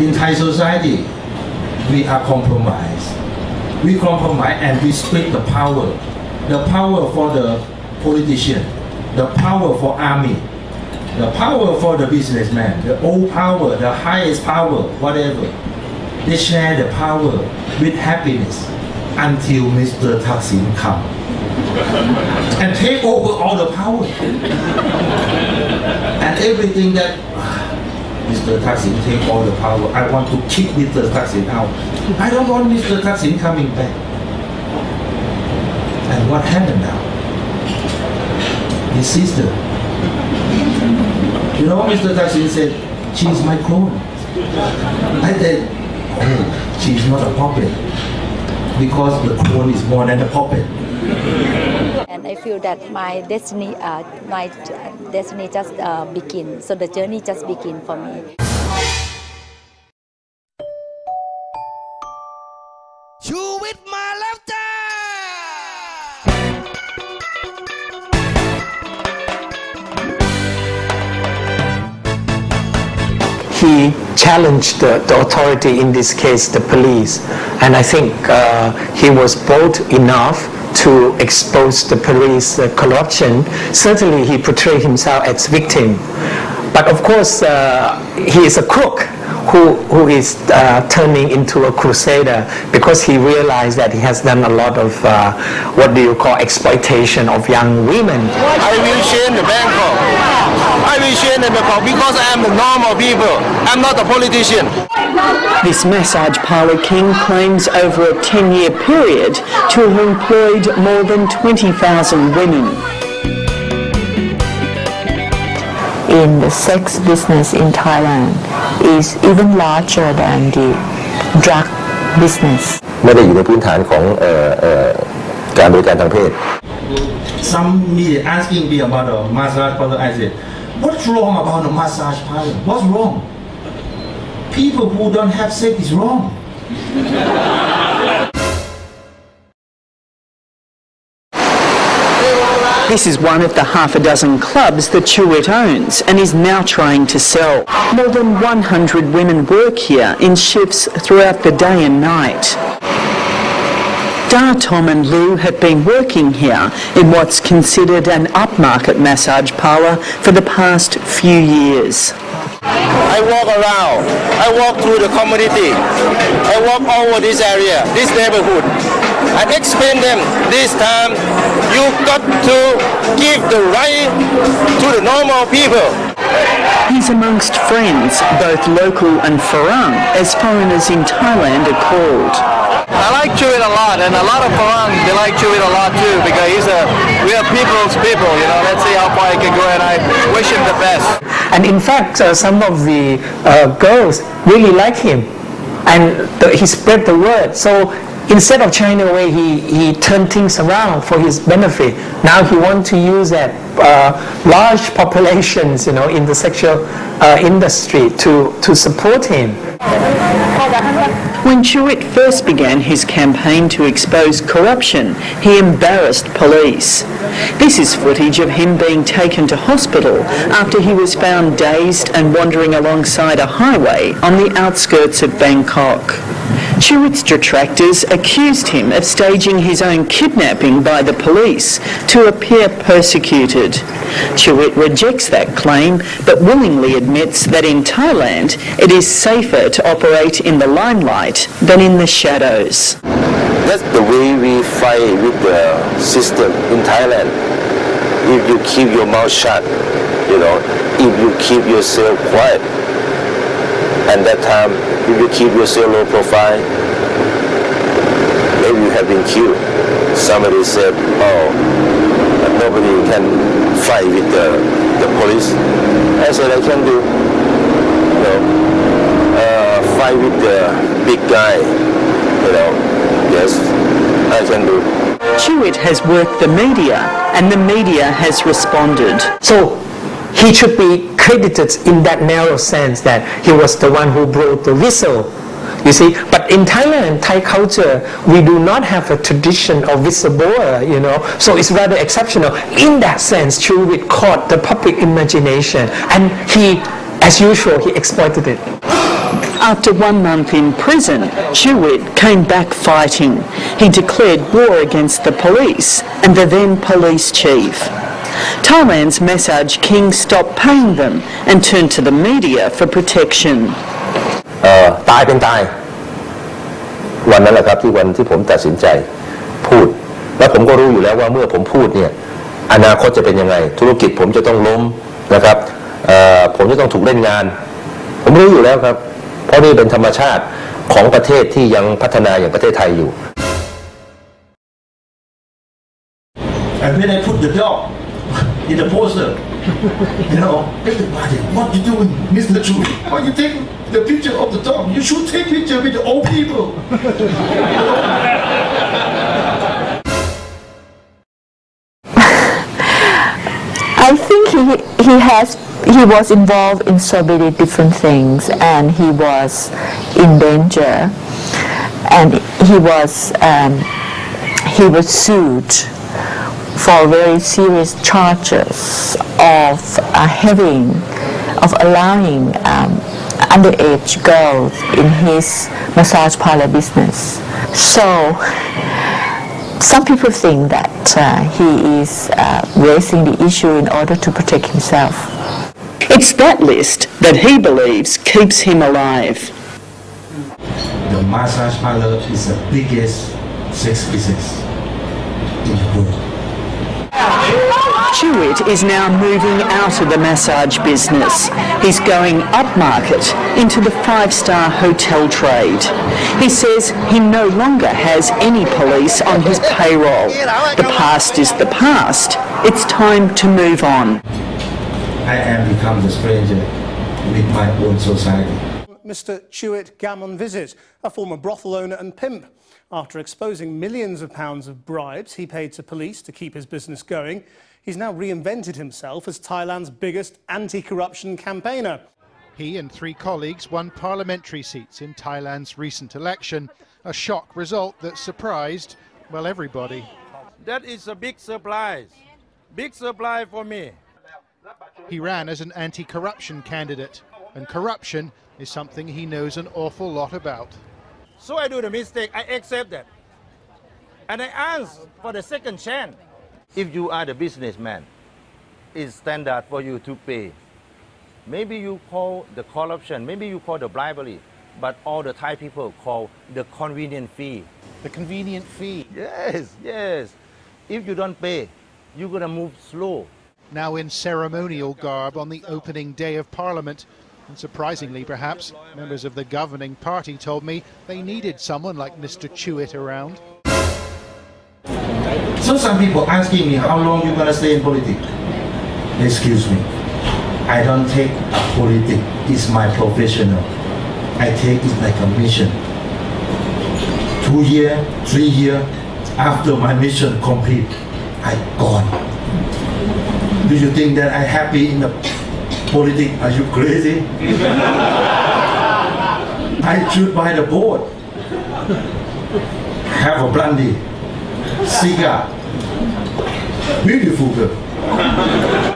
in Thai society, we are compromised. We compromise and we split the power. The power for the politician, the power for army, the power for the businessman, the old power, the highest power, whatever. They share the power with happiness until Mr. Thaksin comes and take over all the power. And everything that Mr. Thaksin take all the power. I want to kick Mr. Thaksin out. I don't want Mr. Thaksin coming back. And what happened now? His sister. You know, Mr. Thaksin said, she's my clone. I said, oh, she's not a puppet. Because the clone is more than a puppet. And I feel that my destiny just begin. So the journey just begin for me. Chuwit my lifetime. He challenged the authority, in this case the police, and I think he was bold enough to expose the police corruption. Certainly he portrayed himself as victim, but of course he is a crook who is turning into a crusader, because he realized that he has done a lot of what do you call exploitation of young women. I will change the Bangkok. I will change the Bangkok because I am the normal people. I'm not a politician. This massage parlour king claims over a 10-year period to have employed more than 20,000 women. In the sex business in Thailand is even larger than the drug business. ไม่ได้อยู่ในพื้นฐานของการบริการทางเพศ Some media asking me about the massage parlor. I said, what's wrong about the massage parlor? What's wrong? People who don't have sex is wrong. This is one of the half a dozen clubs that Chuwit owns and is now trying to sell. More than 100 women work here in shifts throughout the day and night. Da, Tom and Lou have been working here in what's considered an upmarket massage parlour for the past few years. I walk around. I walk through the community. I walk over this area, this neighborhood. I explain them this time, you've got to give the right to the normal people. He's amongst friends, both local and Farang, as foreigners in Thailand are called. I like Chuwit a lot, and a lot of Farang, they like Chuwit a lot too, because we are people's people, you know. Let's see how far he can go, and I wish him the best. And in fact, some of the girls really like him, and he spread the word. So instead of shying away, he turned things around for his benefit. Now he wants to use that large populations, you know, in the sexual industry to support him. When Chuwit first began his campaign to expose corruption, he embarrassed police. This is footage of him being taken to hospital after he was found dazed and wandering alongside a highway on the outskirts of Bangkok. Chuwit's detractors accused him of staging his own kidnapping by the police to appear persecuted. Chuwit rejects that claim, but willingly admits that in Thailand it is safer to operate in the limelight than in the shadows. That's the way we fight with the system in Thailand. If you keep your mouth shut, you know, if you keep yourself quiet, and that time, if you keep yourself low profile, maybe you have been killed. Somebody said, oh, nobody can fight with the police. I said, I can do, you know, fight with the big guy, you know, yes, I can do. Chuwit has worked the media, and the media has responded. So he should be credited in that narrow sense that he was the one who blew the whistle, you see. But in Thailand, Thai culture, we do not have a tradition of whistleblower, you know, so it's rather exceptional. In that sense, Chuwit caught the public imagination, and he, as usual, he exploited it. After 1 month in prison, Chuwit came back fighting. He declared war against the police and the then police chief. Thailand's massage king stopped paying them and turned to the media for protection. ตายเป็นตายวันนั้นแหละครับที่วันที่ผมตัดสินใจพูดแล้วผมก็รู้อยู่แล้วว่าเมื่อผมพูดเนี่ยอนาคตจะเป็นยังไงธุรกิจผมจะต้องล้มนะครับผมจะต้องถูกเล่นงานผมรู้อยู่แล้วครับเพราะนี่เป็นธรรมชาติของประเทศที่ยังพัฒนาอย่างประเทศไทยอยู่ And when I put the dog in the poster, you know, everybody, what you doing, Mr. Chuwit? Why you take the picture of the dog? You should take picture with the old people. I think he was involved in so many different things, and he was in danger, and he was sued for very serious charges of allowing underage girls in his massage parlor business. So some people think that he is raising the issue in order to protect himself. It's that list that he believes keeps him alive. The massage parlor is the biggest sex business in the world. Chuwit is now moving out of the massage business. He's going upmarket into the five-star hotel trade. He says he no longer has any police on his payroll. The past is the past. It's time to move on. I am become the stranger with my own society. Mr. Chuwit Kamolvisit, a former brothel owner and pimp. After exposing millions of pounds of bribes he paid to police to keep his business going, he's now reinvented himself as Thailand's biggest anti-corruption campaigner. He and 3 colleagues won parliamentary seats in Thailand's recent election, a shock result that surprised, well, everybody. That is a big surprise for me. He ran as an anti-corruption candidate, and corruption is something he knows an awful lot about. So I do the mistake, I accept that. And I ask for the second chance. If you are the businessman, it's standard for you to pay. Maybe you call the corruption, maybe you call the bribery, but all the Thai people call the convenient fee. The convenient fee? Yes, yes. If you don't pay, you're going to move slow. Now in ceremonial garb on the opening day of Parliament. And surprisingly, perhaps, members of the governing party told me they needed someone like Mr. Chuwit around. So some people asking me how long you're going to stay in politics. Excuse me, I don't take politics, it's my professional. I take it like a mission. 2 years, 3 years after my mission complete, I gone. Do you think that I'm happy in the politics? Are you crazy? I should buy the board, have a brandy, cigar, beautiful girl.